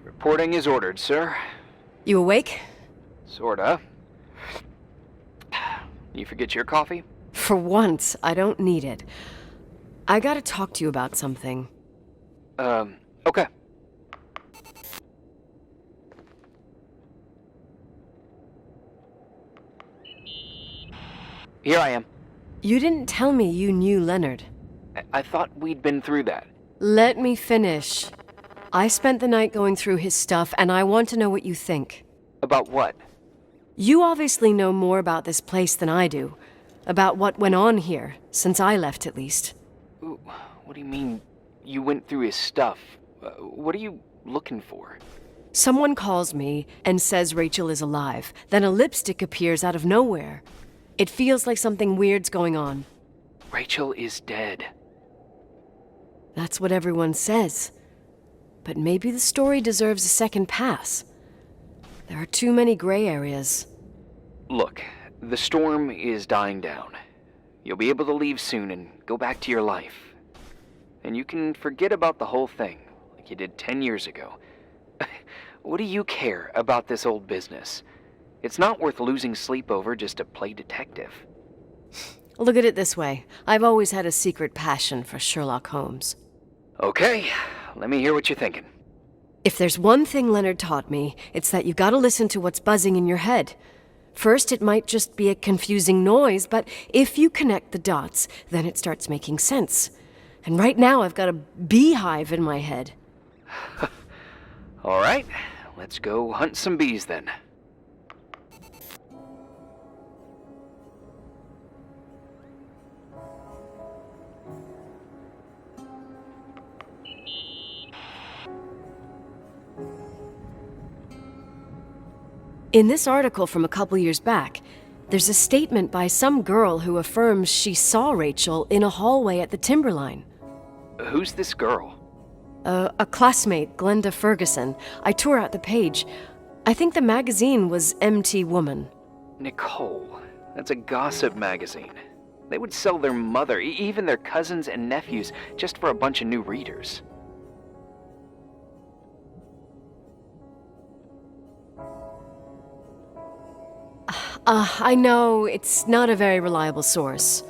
Reporting is ordered, sir. You awake? Sorta. You forget your coffee? For once, I don't need it. I gotta talk to you about something. Okay. Here I am. You didn't tell me you knew Leonard. I thought we'd been through that. Let me finish. I spent the night going through his stuff, and I want to know what you think. About what? You obviously know more about this place than I do. About what went on here, since I left at least. Ooh, what do you mean, you went through his stuff? What are you looking for? Someone calls me and says Rachel is alive. Then a lipstick appears out of nowhere. It feels like something weird's going on. Rachel is dead. That's what everyone says. But maybe the story deserves a second pass. There are too many gray areas. Look, the storm is dying down. You'll be able to leave soon and go back to your life. And you can forget about the whole thing, like you did 10 years ago. What do you care about this old business? It's not worth losing sleep over just to play detective. Look at it this way. I've always had a secret passion for Sherlock Holmes. Okay, let me hear what you're thinking. If there's one thing Leonard taught me, it's that you gotta listen to what's buzzing in your head. First, it might just be a confusing noise, but if you connect the dots, then it starts making sense. And right now, I've got a beehive in my head. All right, let's go hunt some bees then. In this article from a couple years back, there's a statement by some girl who affirms she saw Rachel in a hallway at the Timberline. Who's this girl? A classmate, Glenda Ferguson. I tore out the page. I think the magazine was MT Woman. Nicole. That's a gossip magazine. They would sell their mother, even their cousins and nephews, just for a bunch of new readers. I know, it's not a very reliable source.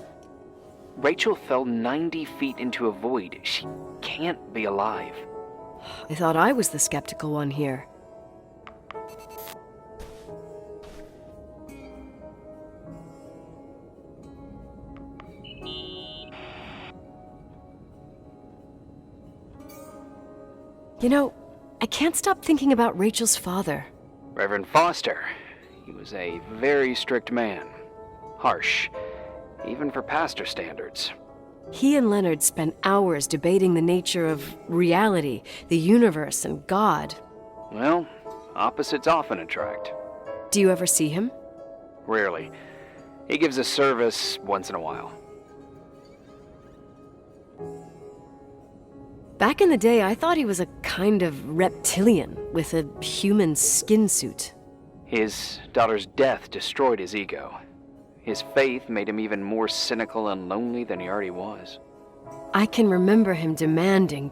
Rachel fell 90 feet into a void. She can't be alive. I thought I was the skeptical one here. You know, I can't stop thinking about Rachel's father. Reverend Foster. He was a very strict man. Harsh, even for pastor standards. He and Leonard spent hours debating the nature of reality, the universe, and God. Well, opposites often attract. Do you ever see him? Rarely. He gives a service once in a while. Back in the day, I thought he was a kind of reptilian with a human skin suit. His daughter's death destroyed his ego. His faith made him even more cynical and lonely than he already was. I can remember him demanding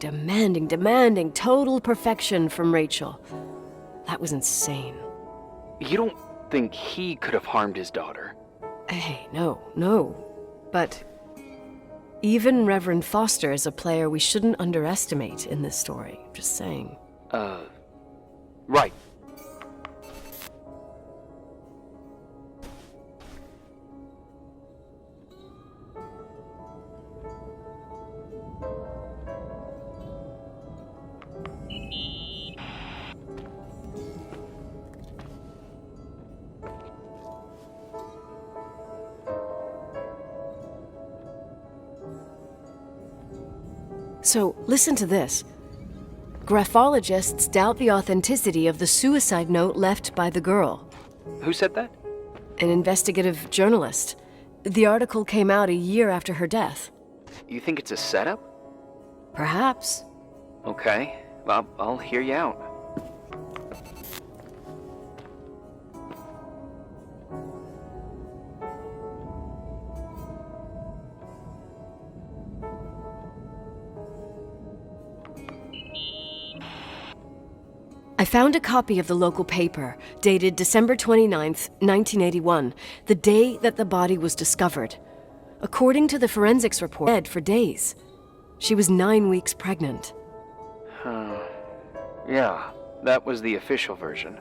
total perfection from Rachel. That was insane. You don't think he could have harmed his daughter? Hey, no. But even Reverend Foster is a player we shouldn't underestimate in this story. Just saying. Right. So, listen to this. Graphologists doubt the authenticity of the suicide note left by the girl. Who said that? An investigative journalist. The article came out a year after her death. You think it's a setup? Perhaps. Okay, well, I'll hear you out. I found a copy of the local paper, dated December 29th, 1981, the day that the body was discovered. According to the forensics report, dead for days. She was 9 weeks pregnant. Yeah, that was the official version.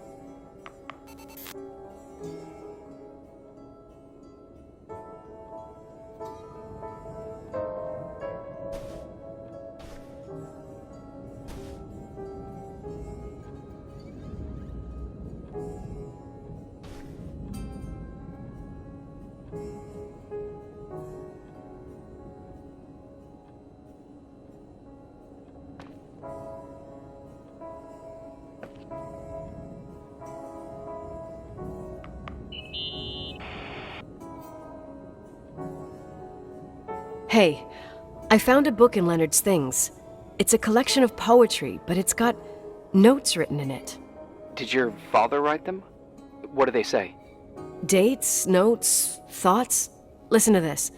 Hey, I found a book in Leonard's things. It's a collection of poetry, but it's got notes written in it. Did your father write them? What do they say? Dates, notes, thoughts. Listen to this.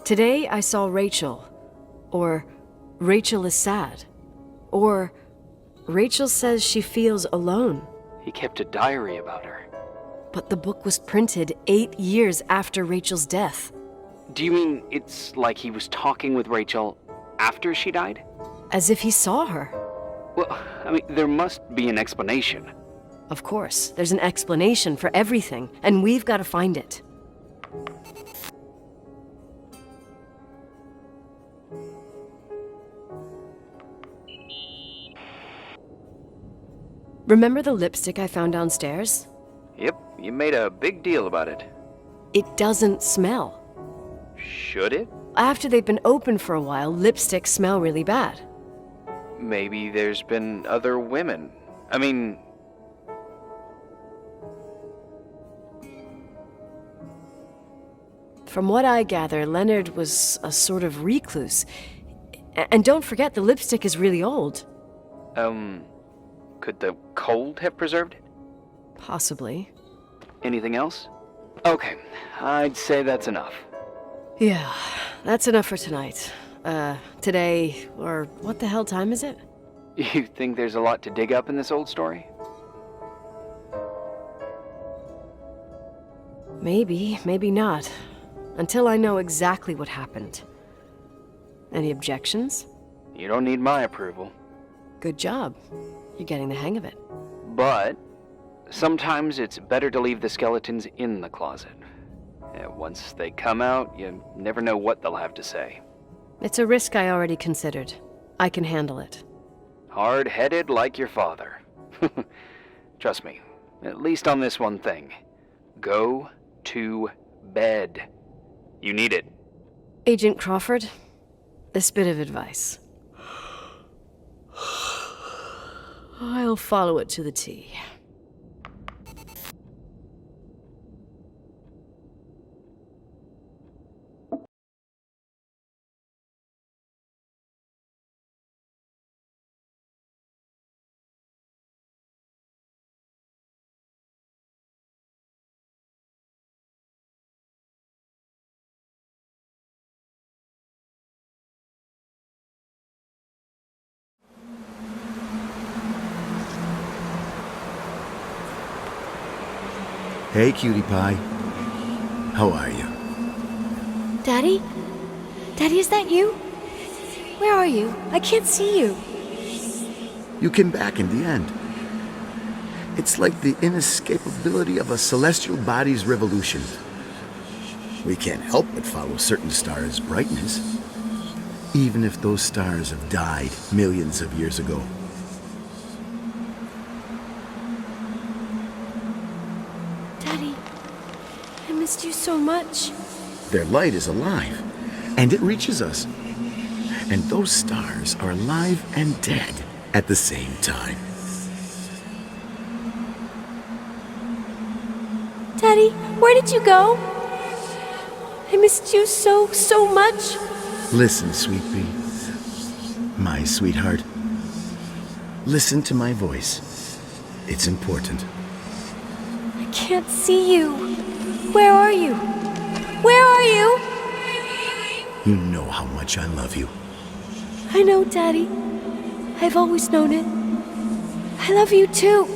Today I saw Rachel. Or Rachel is sad. Or Rachel says she feels alone. He kept a diary about her. But the book was printed 8 years after Rachel's death. Do you mean it's like he was talking with Rachel after she died? As if he saw her. Well, I mean, there must be an explanation. Of course, there's an explanation for everything, and we've got to find it. Remember the lipstick I found downstairs? Yep, you made a big deal about it. It doesn't smell. Should it? After they've been open for a while, lipsticks smell really bad. Maybe there's been other women. I mean... From what I gather, Leonard was a sort of recluse. And don't forget, the lipstick is really old. Could the cold have preserved it? Possibly. Anything else? Okay, I'd say that's enough. Yeah, that's enough for tonight. Today, or what the hell time is it? You think there's a lot to dig up in this old story? Maybe, maybe not. Until I know exactly what happened. Any objections? You don't need my approval. Good job. You're getting the hang of it. But sometimes it's better to leave the skeletons in the closet. Once they come out, you never know what they'll have to say. It's a risk I already considered. I can handle it. Hard-headed like your father. Trust me, at least on this one thing. Go to bed. You need it. Agent Crawford, this bit of advice. I'll follow it to the T. Hey, cutie pie. How are you? Daddy? Daddy, is that you? Where are you? I can't see you. You came back in the end. It's like the inescapability of a celestial body's revolution. We can't help but follow certain stars' brightness, even if those stars have died millions of years ago. Daddy, I missed you so much. Their light is alive, and it reaches us. And those stars are alive and dead at the same time. Daddy, where did you go? I missed you so much. Listen, sweet pea. My sweetheart. Listen to my voice. It's important. I can't see you. Where are you? Where are you? You know how much I love you. I know, Daddy. I've always known it. I love you too.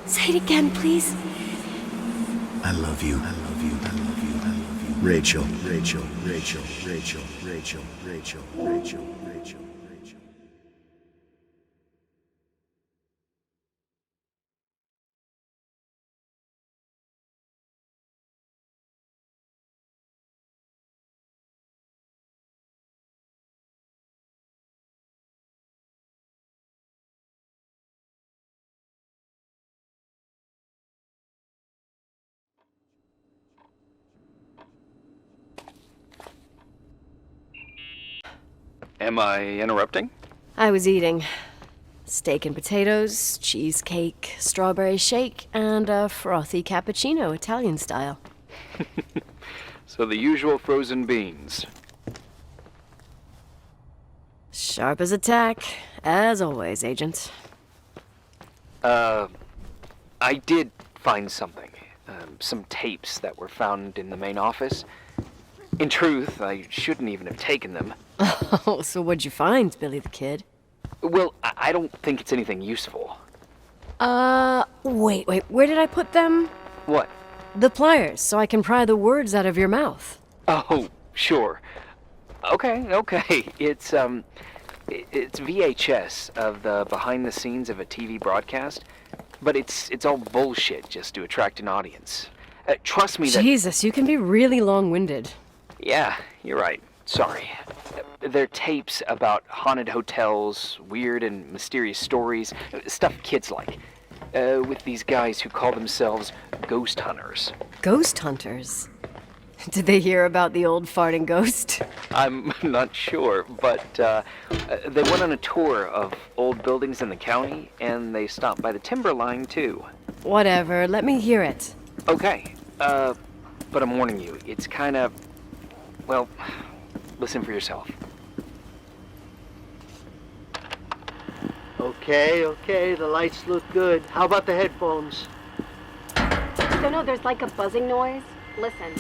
Say it again, please. I love you. I love you. I love you. I love you. Rachel. Rachel. Rachel. Rachel. Rachel. Rachel. Rachel. Rachel. Rachel. Am I interrupting? I was eating steak and potatoes, cheesecake, strawberry shake, and a frothy cappuccino, Italian style. So the usual frozen beans. Sharp as a tack, as always, Agent. I did find something. Some tapes that were found in the main office. In truth, I shouldn't even have taken them. Oh, so what'd you find, Billy the Kid? Well, I don't think it's anything useful. Wait, where did I put them? What? The pliers, so I can pry the words out of your mouth. Oh, sure. Okay. It's VHS of the behind the scenes of a TV broadcast, but it's all bullshit just to attract an audience. Trust me that... Jesus, you can be really long-winded. Yeah, you're right. Sorry. They're tapes about haunted hotels, weird and mysterious stories, stuff kids like. With these guys who call themselves ghost hunters. Ghost hunters? Did they hear about the old farting ghost? I'm not sure, but they went on a tour of old buildings in the county, and they stopped by the timberline, too. Whatever, let me hear it. Okay, but I'm warning you, it's kind of... Well, listen for yourself. Okay, the lights look good. How about the headphones? No, there's like a buzzing noise. Listen.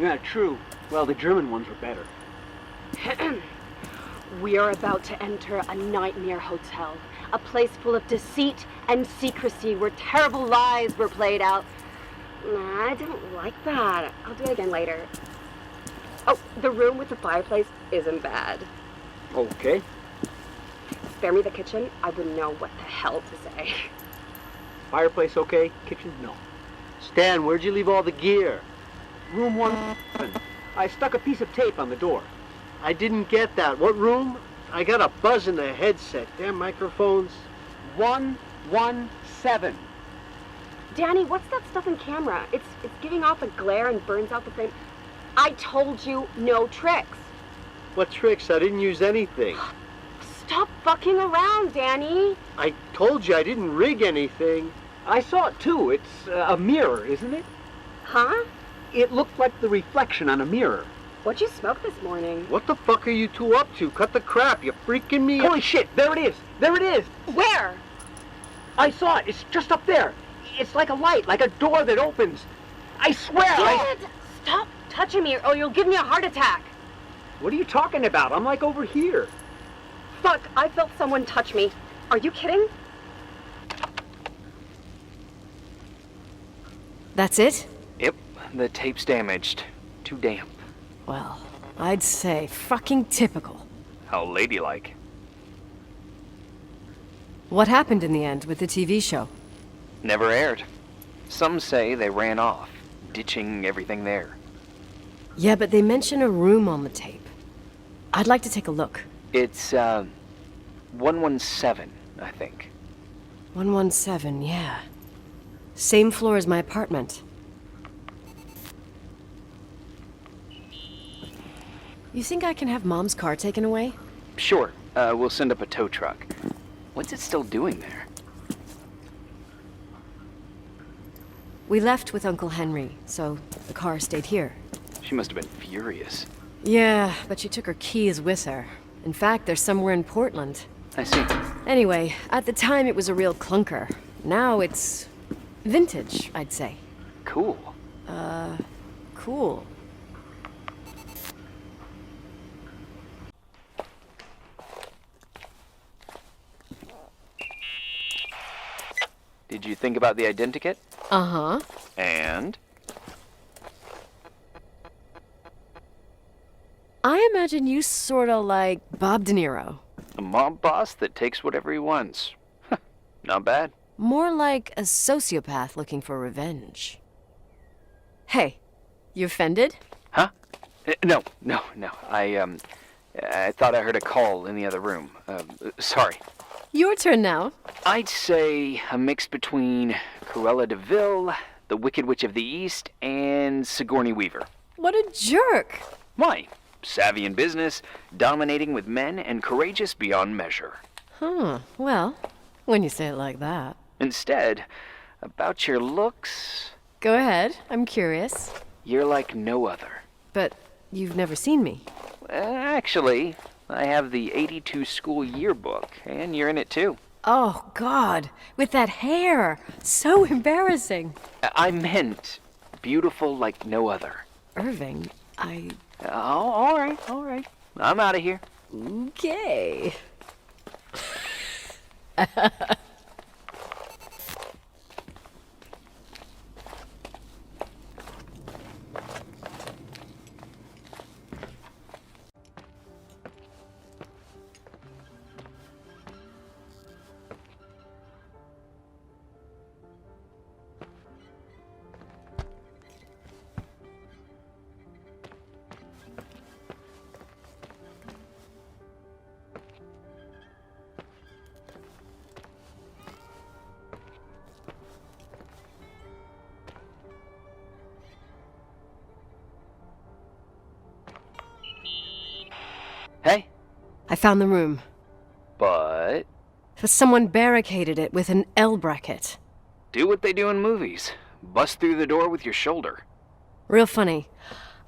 Yeah, true. Well, the German ones were better. We are about to enter a nightmare hotel. A place full of deceit and secrecy where terrible lies were played out. Nah, I don't like that. I'll do it again later. Oh, the room with the fireplace isn't bad. Okay. Spare me the kitchen. I wouldn't know what the hell to say. Fireplace okay, kitchen no. Stan, where'd you leave all the gear? Room 1. I stuck a piece of tape on the door. I didn't get that. What room? I got a buzz in the headset. Damn microphones. 117. Danny, what's that stuff in camera? It's giving off a glare and burns out the frame. I told you no tricks. What tricks? I didn't use anything. Stop fucking around, Danny. I told you I didn't rig anything. I saw it too. It's a mirror, isn't it? Huh? It looked like the reflection on a mirror. What'd you smoke this morning? What the fuck are you two up to? Cut the crap. You're freaking me out. Holy shit, there it is! There it is! Where? I saw it, it's just up there. It's like a light, like a door that opens. I swear, Dad! Stop touching me or you'll give me a heart attack. What are you talking about? I'm like over here. Fuck, I felt someone touch me. Are you kidding? That's it? Yep, the tape's damaged. Too damp. Well, I'd say fucking typical. How ladylike. What happened in the end with the TV show? Never aired. Some say they ran off, ditching everything there. Yeah, but they mention a room on the tape. I'd like to take a look. It's, 117, I think. 117, yeah. Same floor as my apartment. You think I can have Mom's car taken away? Sure, we'll send up a tow truck. What's it still doing there? We left with Uncle Henry, so the car stayed here. She must have been furious. Yeah, but she took her keys with her. In fact, they're somewhere in Portland. I see. Anyway, at the time it was a real clunker. Now it's vintage, I'd say. Cool. Cool. What'd you think about the identikit? Uh-huh. And? I imagine you sorta like Bob De Niro. A mob boss that takes whatever he wants. Not bad. More like a sociopath looking for revenge. Hey, you offended? Huh? No. I thought I heard a call in the other room. Sorry. Your turn now. I'd say a mix between Cruella de Vil, the Wicked Witch of the East, and Sigourney Weaver. What a jerk. Why? Savvy in business, dominating with men, and courageous beyond measure. Huh, well, when you say it like that. Instead, about your looks, Go ahead, I'm curious. you're like no other. But you've never seen me. Actually, I have the 82 school yearbook, and you're in it too. Oh, God, with that hair. So embarrassing. I meant beautiful like no other. Irving, Oh, all right. I'm out of here. Okay. Hey, I found the room. but Someone barricaded it with an L bracket. do what they do in movies. Bust through the door with your shoulder. Real funny.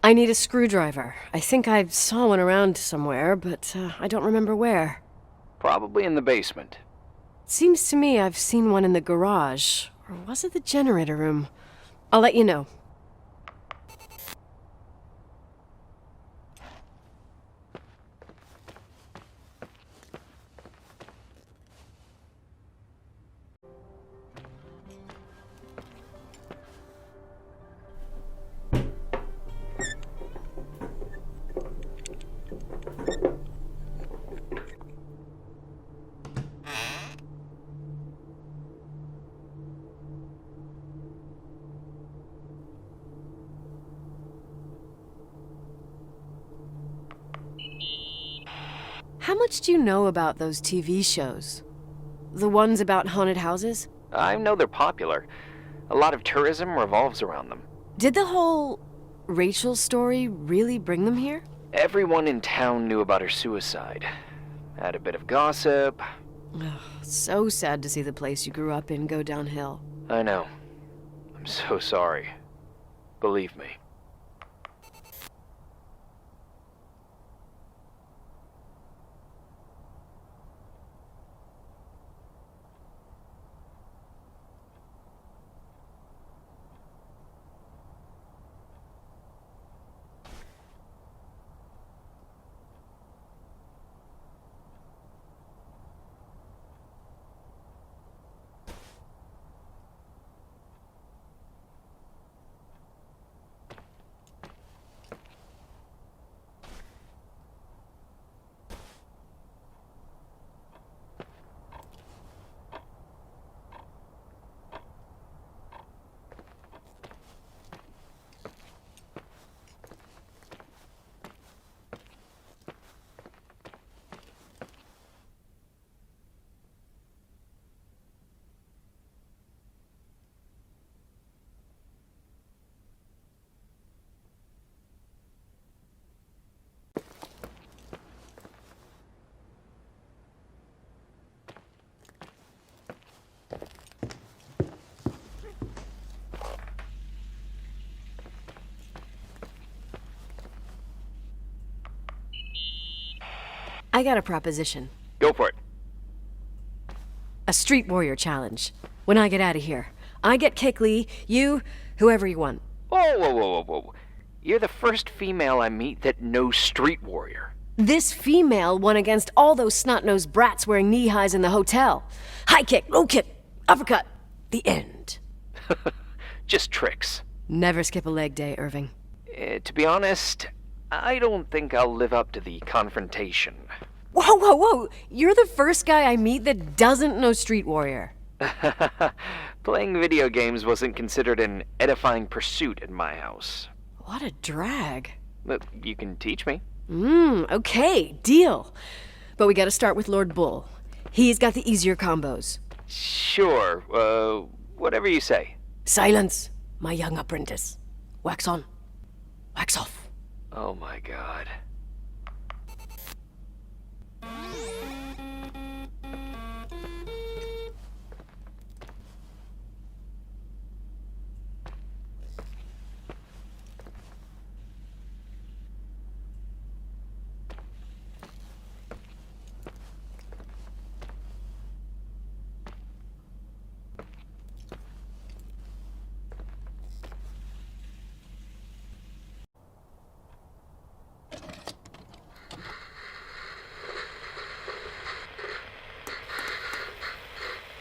I need a screwdriver. I think I saw one around somewhere, but I don't remember where. Probably in the basement. Seems to me I've seen one in the garage. Or was it the generator room? I'll let you know. How much do you know about those TV shows? The ones about haunted houses? I know they're popular. A lot of tourism revolves around them. Did the whole Rachel story really bring them here? Everyone in town knew about her suicide. Had a bit of gossip. Ugh, so sad to see the place you grew up in go downhill. I know. I'm so sorry. Believe me. I got a proposition. Go for it. A Street Warrior challenge. When I get out of here, I get Kick Lee, you, whoever you want. Whoa. You're the first female I meet that knows Street Warrior. This female won against all those snot-nosed brats wearing knee-highs in the hotel. High kick, low kick, uppercut. The end. Just tricks. Never skip a leg day, Irving. To be honest, I don't think I'll live up to the confrontation. Whoa, whoa, whoa! You're the first guy I meet that doesn't know Street Warrior. Playing video games wasn't considered an edifying pursuit in my house. What a drag. But you can teach me. Okay, deal. But we gotta start with Lord Bull. He's got the easier combos. Sure, whatever you say. Silence, my young apprentice. Wax on, wax off. Oh my god.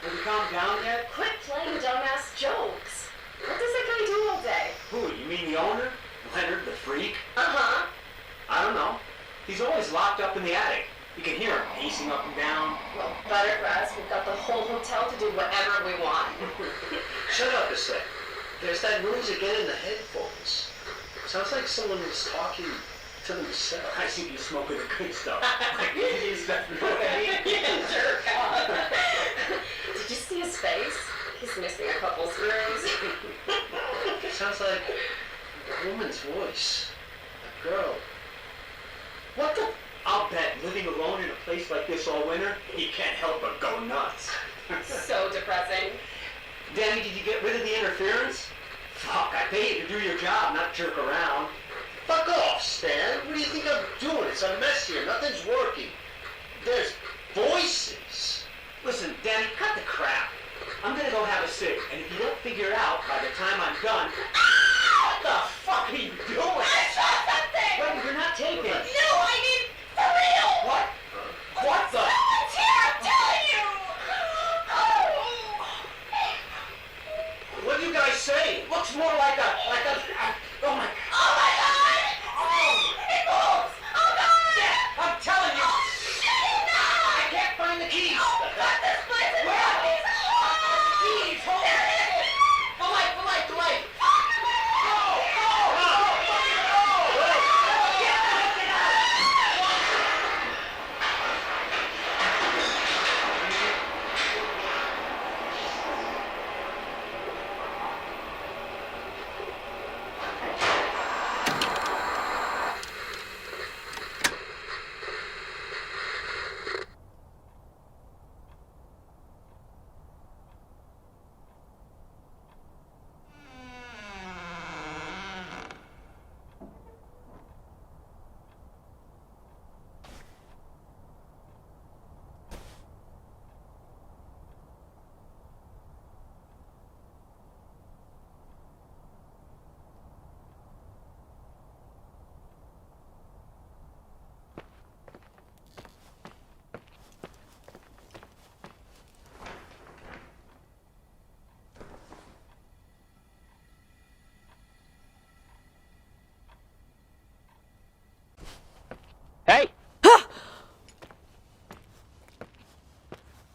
Have you calmed down yet? Quit playing dumbass jokes. What does that guy do all day? Who, you mean the owner? Leonard, the freak? Uh-huh. I don't know. He's always locked up in the attic. You can hear him pacing up and down. Well, better for us. We've got the whole hotel to do whatever we want. Shut up a sec. There's that noise again in the headphones. Sounds like someone is talking to themselves. I think you're smoking the good stuff. Like Indian stuff, you know what I mean? Jerk off. Did you see his face? He's missing a couple screws. Sounds like a woman's voice. A girl. What the? I'll bet living alone in a place like this all winter, he can't help but go nuts. So depressing. Danny, did you get rid of the interference? Fuck, I pay you to do your job, not jerk around. Fuck off, Stan. What do you think I'm doing? It's a mess here. Nothing's working. There's voices. Listen, Danny, cut the crap. I'm gonna go have a cig, and if you don't figure it out by the time I'm done... What the fuck are you doing? I saw something! Wait, you're not taking. No, I mean, for real! What? What the? Someone's here, I'm telling you! What do you guys say? It looks more like a... oh my... Oh my god! It moves! Oh god! Yeah, I'm telling you! No! I can't find the keys! Oh god, this place is Where are they? oh! Keys, hold on! The light, the light, the light! Hey!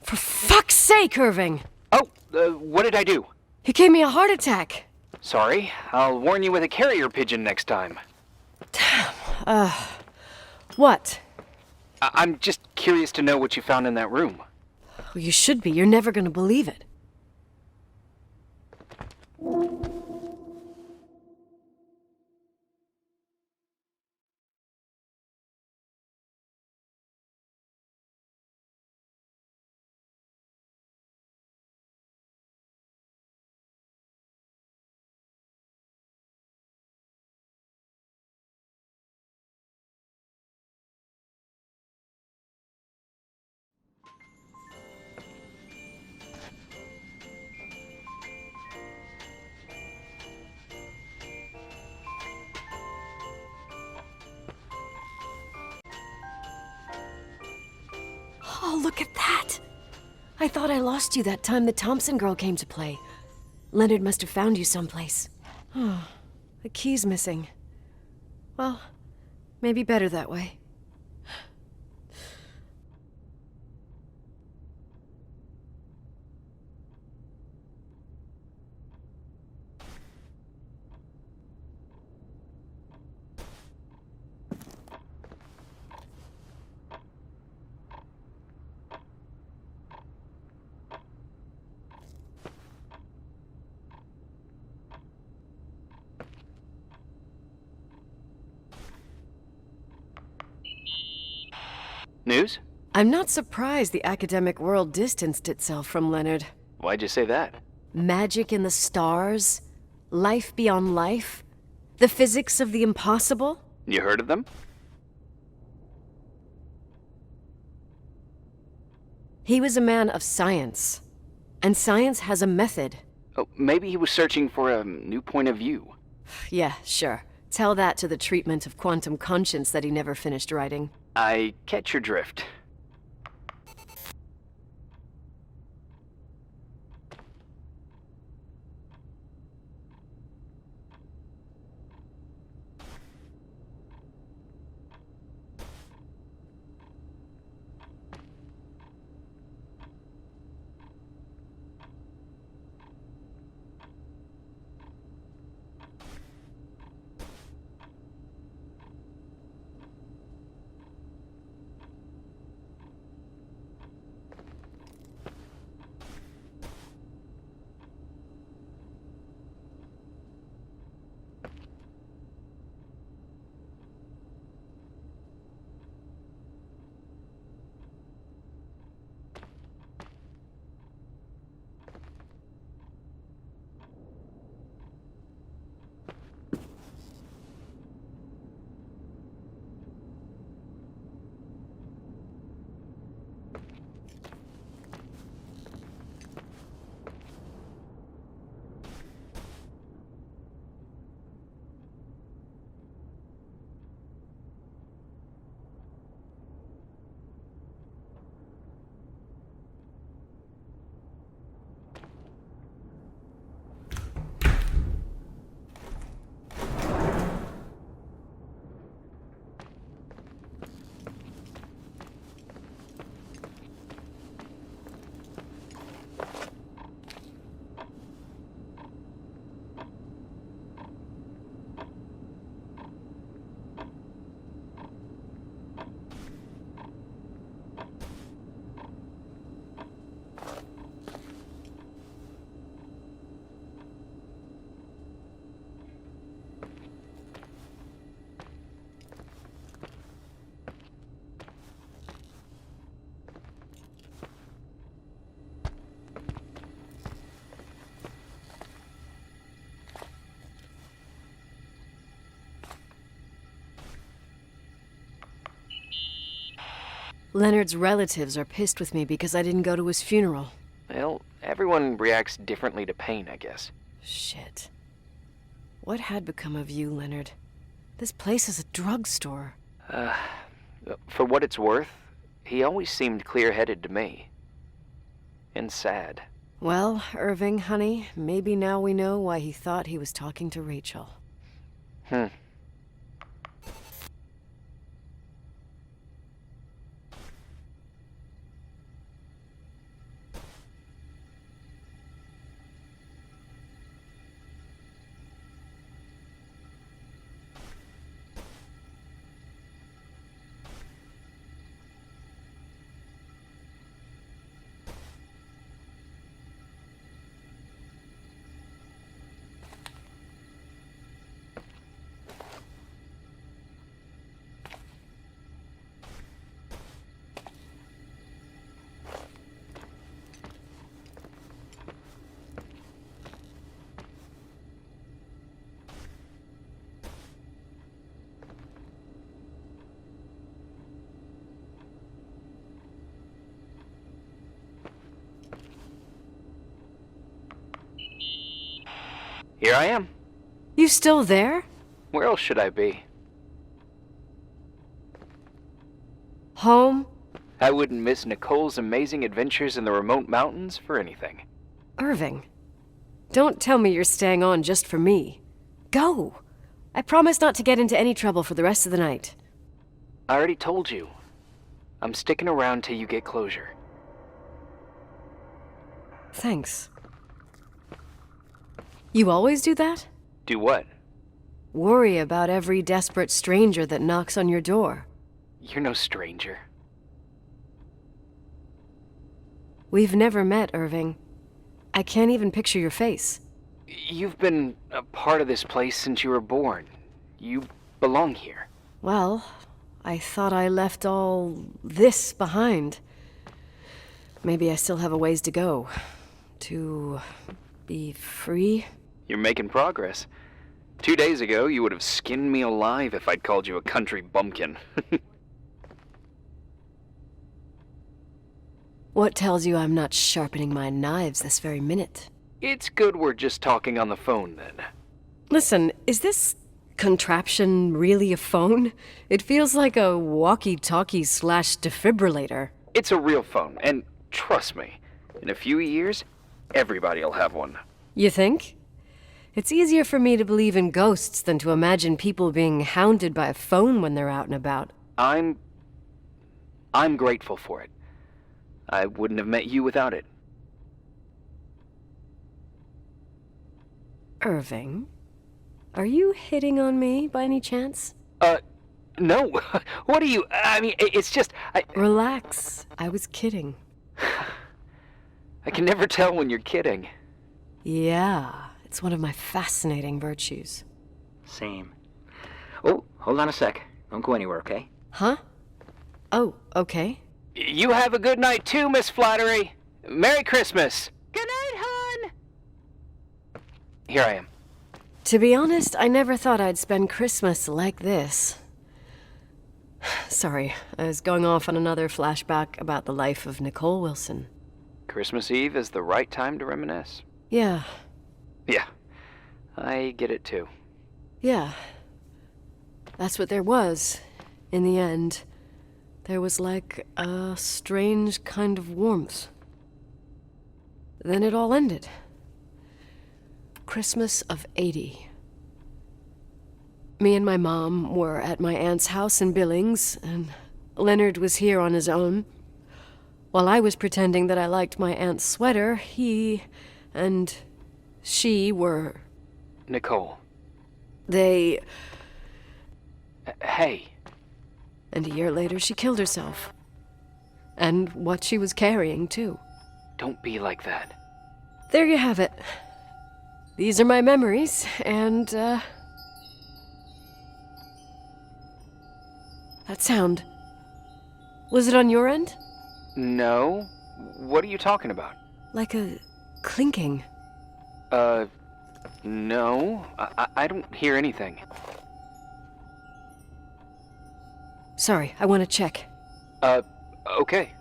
For fuck's sake, Irving! Oh, what did I do? You gave me a heart attack. Sorry, I'll warn you with a carrier pigeon next time. What? I'm just curious to know what you found in that room. Well, you should be. You're never gonna believe it. Oh, look at that! I thought I lost you that time the Thompson girl came to play. Leonard must have found you someplace. Oh, the key's missing. Well, maybe better that way. News? I'm not surprised the academic world distanced itself from Leonard. Why'd you say that? Magic in the stars, life beyond life, the physics of the impossible. You heard of them? He was a man of science, and science has a method. Oh, maybe he was searching for a new point of view. Yeah, sure. Tell that to the treatment of quantum conscience that he never finished writing. I catch your drift. Leonard's relatives are pissed with me because I didn't go to his funeral. Well, everyone reacts differently to pain, I guess. Shit. What had become of you, Leonard? This place is a drugstore. For what it's worth, he always seemed clear-headed to me. And sad. Well, Irving, honey, maybe now we know why he thought he was talking to Rachel. Here I am. You still there? Where else should I be? Home? I wouldn't miss Nicole's amazing adventures in the remote mountains for anything. Irving, don't tell me you're staying on just for me. Go! I promise not to get into any trouble for the rest of the night. I already told you. I'm sticking around till you get closure. Thanks. You always do that? Do what? Worry about every desperate stranger that knocks on your door. You're no stranger. We've never met, Irving. I can't even picture your face. You've been a part of this place since you were born. You belong here. Well, I thought I left all this behind. Maybe I still have a ways to go. To be free? You're making progress. 2 days ago, you would have skinned me alive if I'd called you a country bumpkin. What tells you I'm not sharpening my knives this very minute? It's good we're just talking on the phone, then. Listen, is this contraption really a phone? It feels like a walkie-talkie / defibrillator. It's a real phone, and trust me, in a few years, everybody'll have one. You think? It's easier for me to believe in ghosts than to imagine people being hounded by a phone when they're out and about. I'm grateful for it. I wouldn't have met you without it. Irving, are you hitting on me by any chance? No. What are you... I mean, it's just... Relax. I was kidding. I can never tell when you're kidding. Yeah, it's one of my fascinating virtues. Same. Oh, hold on a sec. Don't go anywhere, okay? Huh? Oh, okay. You have a good night too, Miss Flattery. Merry Christmas. Good night, hon. Here I am. To be honest, I never thought I'd spend Christmas like this. Sorry, I was going off on another flashback about the life of Nicole Wilson. Christmas Eve is the right time to reminisce. Yeah. Yeah, I get it too. Yeah. That's what there was, in the end. There was like a strange kind of warmth. Then it all ended. Christmas of '80. Me and my mom were at my aunt's house in Billings, and Leonard was here on his own. While I was pretending that I liked my aunt's sweater, he and she were... Nicole. They... Hey. And a year later, she killed herself. And what she was carrying, too. Don't be like that. There you have it. These are my memories, and, that sound. Was it on your end? No. What are you talking about? Like a clinking. No. I don't hear anything. Sorry, I want to check. Okay.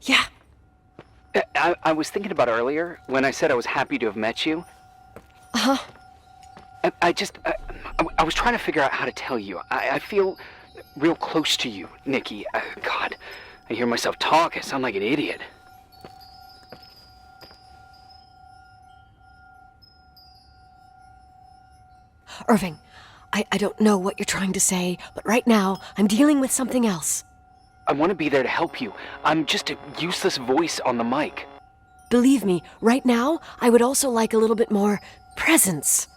Yeah. I was thinking about earlier when I said I was happy to have met you. Uh-huh. I was trying to figure out how to tell you. I feel real close to you, Nikki. God, I hear myself talk. I sound like an idiot. Irving, I don't know what you're trying to say, but right now, I'm dealing with something else. I want to be there to help you. I'm just a useless voice on the mic. Believe me, right now, I would also like a little bit more presence.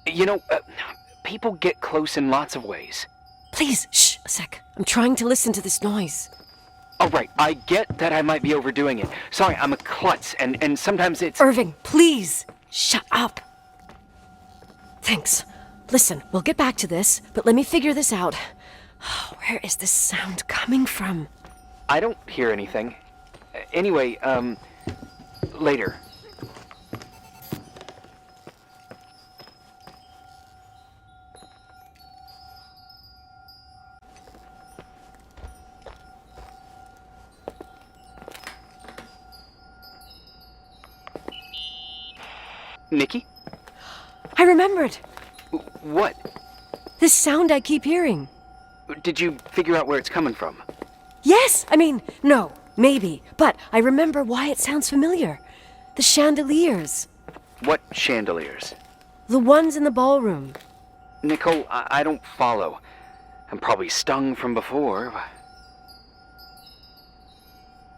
You know, people get close in lots of ways. Please, shh, a sec. I'm trying to listen to this noise. All right, I get that I might be overdoing it. Sorry, I'm a klutz, and sometimes it's... Irving, please, shut up. Thanks. Listen, we'll get back to this, but let me figure this out. Where is this sound coming from? I don't hear anything. Anyway, later. Nikki? I remembered. What? This sound I keep hearing. Did you figure out where it's coming from? Yes! I mean, no, maybe. But I remember why it sounds familiar. The chandeliers. What chandeliers? The ones in the ballroom. Nicole, I don't follow. I'm probably stung from before.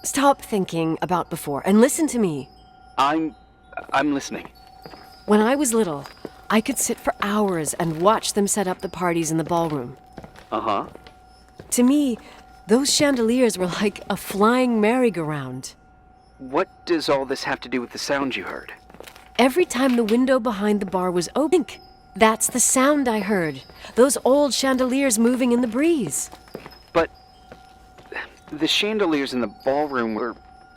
Stop thinking about before and listen to me. I'm listening. When I was little, I could sit for hours and watch them set up the parties in the ballroom. Uh-huh. To me, those chandeliers were like a flying merry-go-round. What does all this have to do with the sound you heard? Every time the window behind the bar was open, that's the sound I heard. Those old chandeliers moving in the breeze. But the chandeliers in the ballroom were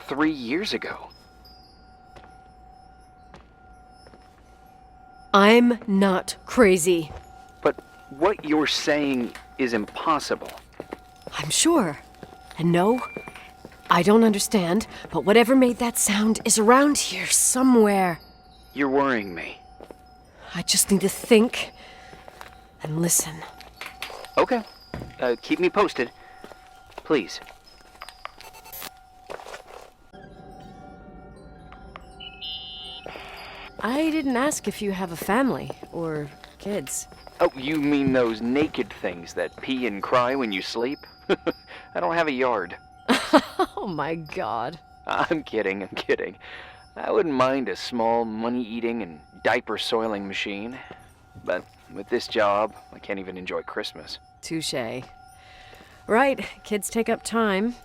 3 years ago. I'm not crazy. But what you're saying is impossible. I'm sure. And no, I don't understand, but whatever made that sound is around here somewhere. You're worrying me. I just need to think and listen. Okay. Keep me posted. Please. I didn't ask if you have a family or kids. Oh, you mean those naked things that pee and cry when you sleep? I don't have a yard. Oh my God. I'm kidding. I wouldn't mind a small money-eating and diaper-soiling machine. But with this job, I can't even enjoy Christmas. Touché. Right, kids take up time.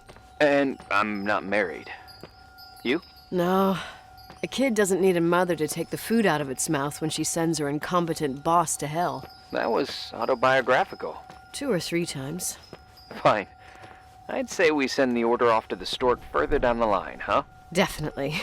And I'm not married. You? No, a kid doesn't need a mother to take the food out of its mouth when she sends her incompetent boss to hell. That was autobiographical. 2 or 3 times. Fine. I'd say we send the order off to the stork further down the line, huh? Definitely.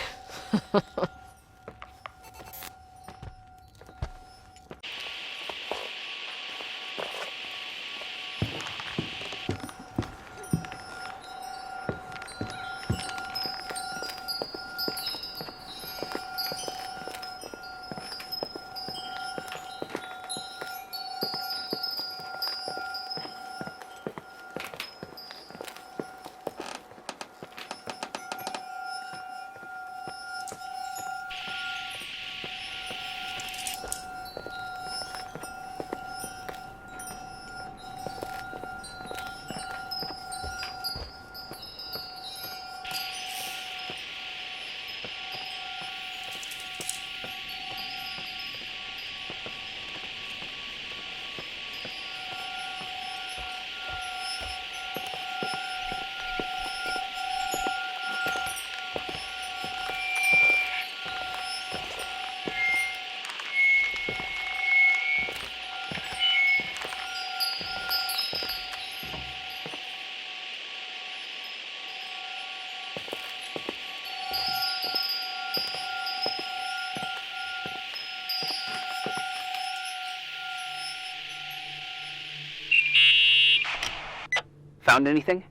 Found anything?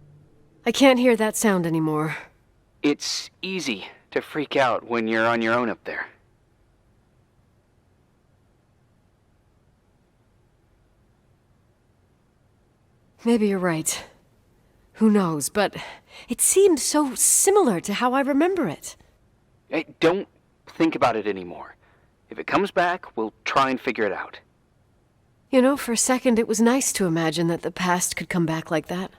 I can't hear that sound anymore. It's easy to freak out when you're on your own up there. Maybe you're right. Who knows, but it seemed so similar to how I remember it. Hey, don't think about it anymore. If it comes back, we'll try and figure it out. You know, for a second it was nice to imagine that the past could come back like that.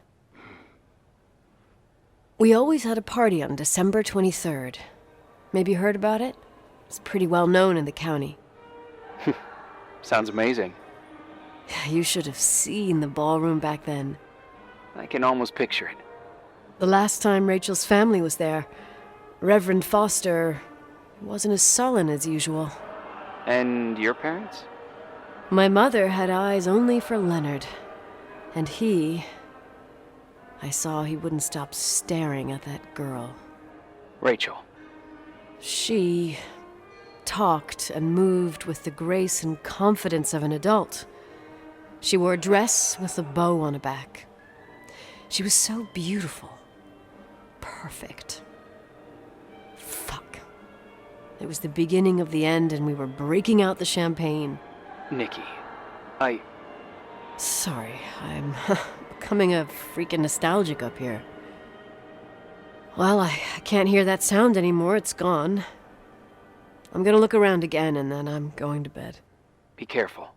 We always had a party on December 23rd. Maybe you heard about it? It's pretty well known in the county. Sounds amazing. You should have seen the ballroom back then. I can almost picture it. The last time Rachel's family was there, Reverend Foster wasn't as sullen as usual. And your parents? My mother had eyes only for Leonard. And I saw he wouldn't stop staring at that girl. Rachel. She talked and moved with the grace and confidence of an adult. She wore a dress with a bow on her back. She was so beautiful. Perfect. Fuck. It was the beginning of the end, and we were breaking out the champagne. Nikki, Sorry, I'm becoming a freaking nostalgic up here. Well, I can't hear that sound anymore. It's gone. I'm gonna look around again, and then I'm going to bed. Be careful.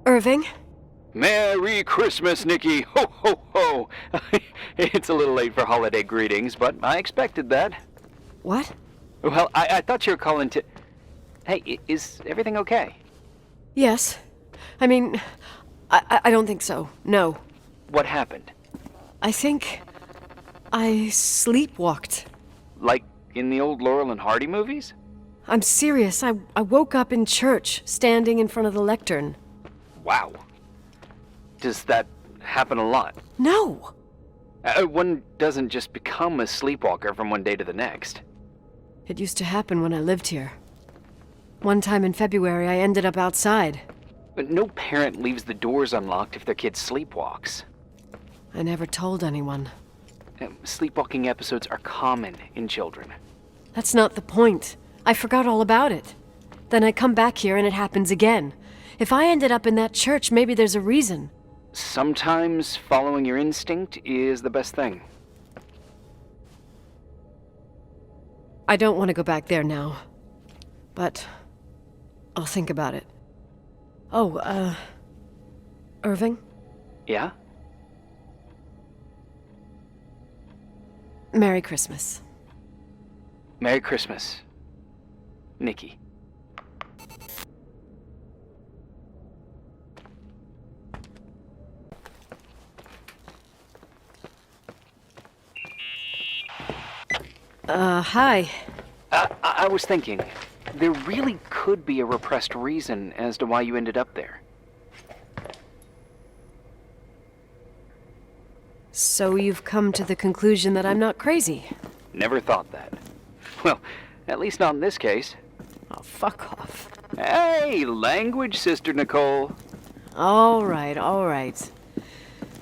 Irving? Merry Christmas, Nikki! Ho, ho, ho! It's a little late for holiday greetings, but I expected that. What? Well, I thought you were calling to... Hey, is everything okay? Yes. I mean, I don't think so. No. What happened? I think I sleepwalked. Like in the old Laurel and Hardy movies? I'm serious. I woke up in church, standing in front of the lectern. Wow. Does that happen a lot? No! One doesn't just become a sleepwalker from one day to the next. It used to happen when I lived here. One time in February, I ended up outside. But no parent leaves the doors unlocked if their kid sleepwalks. I never told anyone. Sleepwalking episodes are common in children. That's not the point. I forgot all about it. Then I come back here and it happens again. If I ended up in that church, maybe there's a reason. Sometimes following your instinct is the best thing. I don't want to go back there now. But I'll think about it. Oh, Irving? Yeah? Merry Christmas. Merry Christmas, Nikki. Hi. I was thinking, there really could be a repressed reason as to why you ended up there. So you've come to the conclusion that I'm not crazy? Never thought that. Well, at least not in this case. Oh, fuck off. Hey, language, Sister Nicole. All right, all right.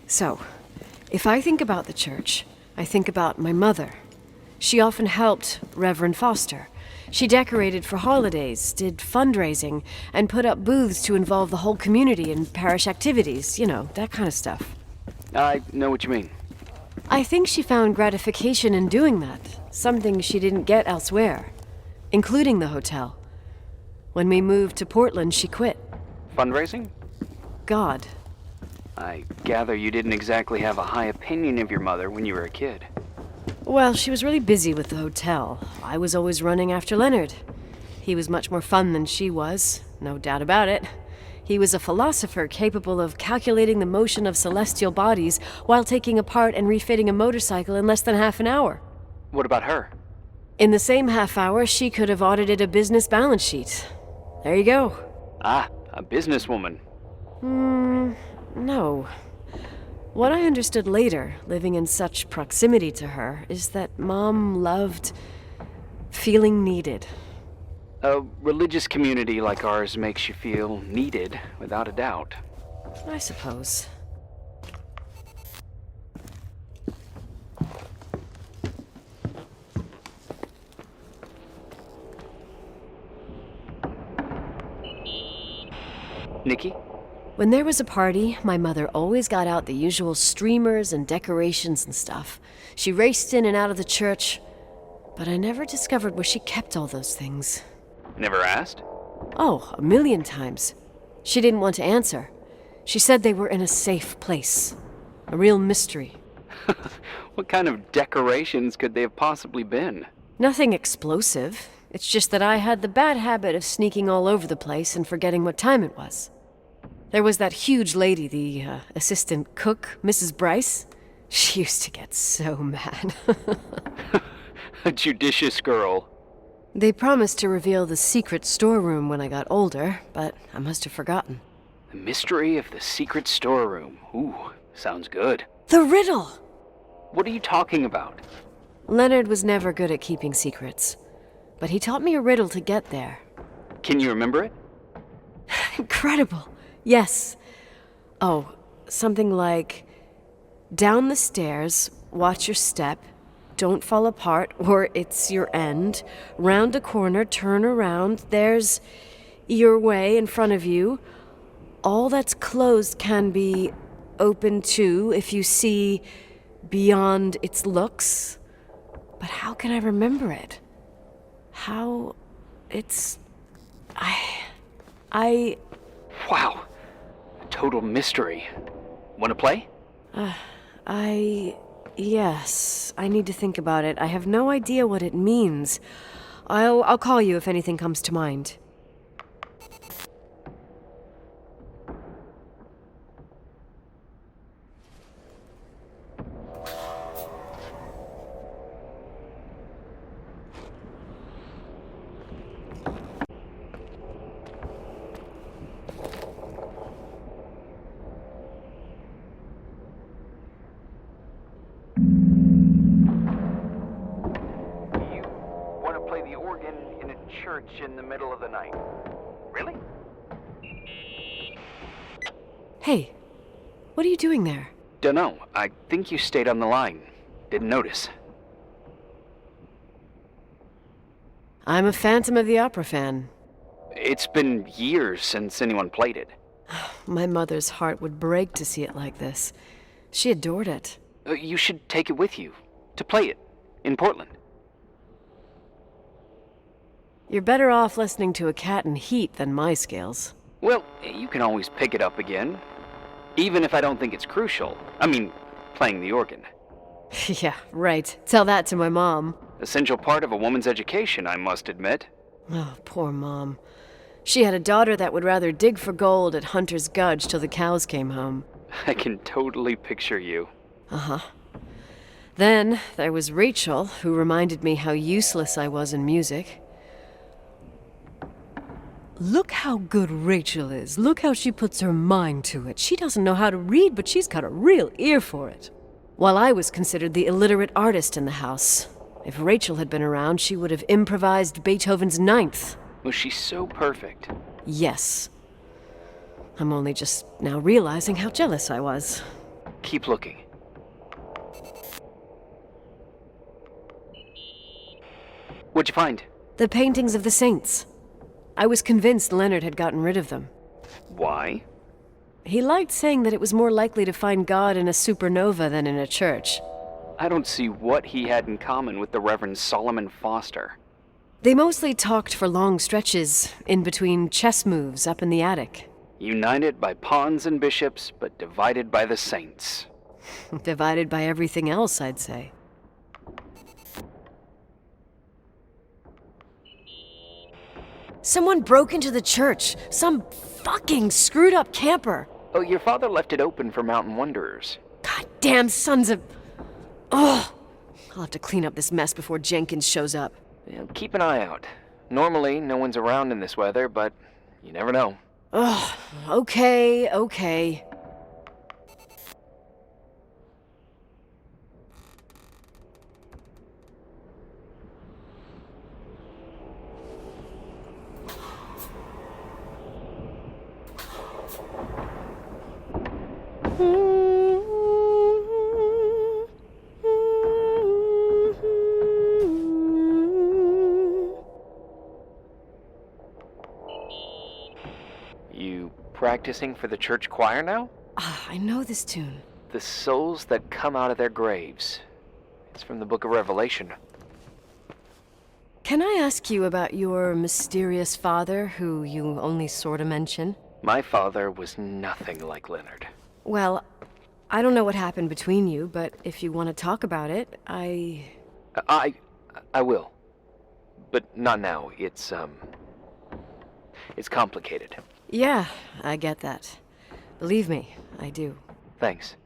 So, If I think about the church, I think about my mother. She often helped Reverend Foster. She decorated for holidays, did fundraising, and put up booths to involve the whole community in parish activities, you know, that kind of stuff. I know what you mean. I think she found gratification in doing that, something she didn't get elsewhere, including the hotel. When we moved to Portland, she quit. Fundraising? God. I gather you didn't exactly have a high opinion of your mother when you were a kid. Well, she was really busy with the hotel. I was always running after Leonard. He was much more fun than she was, no doubt about it. He was a philosopher capable of calculating the motion of celestial bodies while taking apart and refitting a motorcycle in less than half an hour. What about her? In the same half hour, she could have audited a business balance sheet. There you go. Ah, a businesswoman. No. What I understood later, living in such proximity to her, is that Mom loved feeling needed. A religious community like ours makes you feel needed, without a doubt. I suppose. Nikki? When there was a party, my mother always got out the usual streamers and decorations and stuff. She raced in and out of the church, but I never discovered where she kept all those things. Never asked? Oh, a million times. She didn't want to answer. She said they were in a safe place. A real mystery. What kind of decorations could they have possibly been? Nothing explosive. It's just that I had the bad habit of sneaking all over the place and forgetting what time it was. There was that huge lady, the assistant cook, Mrs. Bryce. She used to get so mad. A judicious girl. They promised to reveal the secret storeroom when I got older, but I must have forgotten. The mystery of the secret storeroom. Ooh, sounds good. The riddle! What are you talking about? Leonard was never good at keeping secrets, but he taught me a riddle to get there. Can you remember it? Incredible! Yes. Oh, something like, down the stairs, watch your step, don't fall apart or it's your end, round a corner, turn around, there's your way in front of you. All that's closed can be open too if you see beyond its looks. But how can I remember it? How it's... Wow. A total mystery. Want to play? Yes, I need to think about it. I have no idea what it means. I'll call you if anything comes to mind. Church in the middle of the night. Really? Hey, what are you doing there? Dunno. I think you stayed on the line. Didn't notice. I'm a Phantom of the Opera fan. It's been years since anyone played it. My mother's heart would break to see it like this. She adored it. You should take it with you. To play it. In Portland. You're better off listening to a cat in heat than my scales. Well, you can always pick it up again. Even if I don't think it's crucial. I mean, playing the organ. Yeah, right. Tell that to my mom. Essential part of a woman's education, I must admit. Oh, poor Mom. She had a daughter that would rather dig for gold at Hunter's Gulch till the cows came home. I can totally picture you. Uh-huh. Then there was Rachel, who reminded me how useless I was in music. Look how good Rachel is. Look how she puts her mind to it. She doesn't know how to read, but she's got a real ear for it. While I was considered the illiterate artist in the house. If Rachel had been around, she would have improvised Beethoven's Ninth. Was she so perfect? Yes. I'm only just now realizing how jealous I was. Keep looking. What'd you find? The paintings of the saints. I was convinced Leonard had gotten rid of them. Why? He liked saying that it was more likely to find God in a supernova than in a church. I don't see what he had in common with the Reverend Solomon Foster. They mostly talked for long stretches, in between chess moves up in the attic. United by pawns and bishops, but divided by the saints. Divided by everything else, I'd say. Someone broke into the church. Some fucking screwed up camper. Oh, your father left it open for mountain wanderers. Goddamn sons of... Ugh! I'll have to clean up this mess before Jenkins shows up. Yeah, keep an eye out. Normally, no one's around in this weather, but you never know. Ugh, okay. You practicing for the church choir now? I know this tune. The souls that come out of their graves. It's from the book of Revelation. Can I ask you about your mysterious father, who you only sorta mention? My father was nothing like Leonard. Well, I don't know what happened between you, but if you want to talk about it, I will. But not now. It's complicated. Yeah, I get that. Believe me, I do. Thanks.